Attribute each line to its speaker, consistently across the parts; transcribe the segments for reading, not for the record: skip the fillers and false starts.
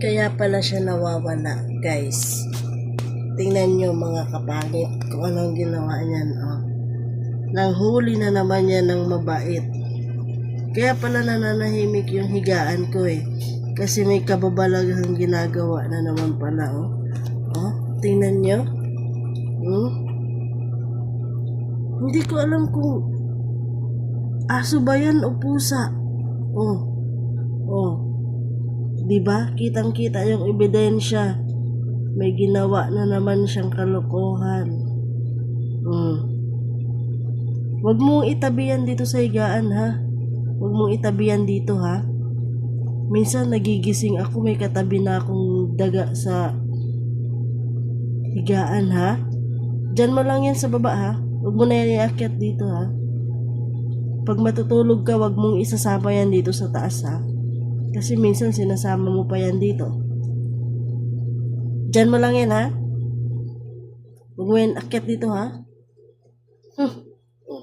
Speaker 1: Kaya pala siya nawawala, guys. Tingnan nyo mga kapangit kung anong ginawa niyan. Oh. Nanghuli na naman yan ng mabait. Kaya pala nananahimik yung higaan ko eh. Kasi may kababalaghang ginagawa na naman pala. Oh, oh tingnan nyo. Hindi ko alam kung aso ba yan o pusa. Oh, oh. Diba? Kitang-kita yung ebidensya. May ginawa na naman siyang kalokohan. Huwag mong itabi yan dito sa higaan, ha? Huwag mong itabi yan dito, ha? Minsan nagigising ako, may katabi na akong daga sa higaan, ha? Diyan mo lang yan sa baba, ha? Huwag mo na yan iakyat dito, ha? Pag matutulog ka, huwag mong isasama yan dito sa taas, ha? Kasi minsan sinasama mo pa yan dito. Diyan mo lang yan, ha? Huwag mo yan akyat dito, ha?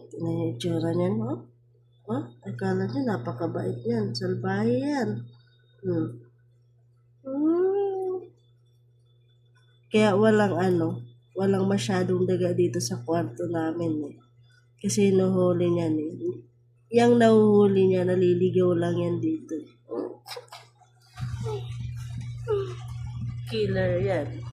Speaker 1: Tingnan yung itsura niyan, ha? Akala niya napakabait yan. Salbahe yan. Kaya walang masyadong daga dito sa kwarto namin, eh. Kasi nuhuli niyan, eh. Yang nahuhuli niya, naliligaw lang yan dito. Killer yan.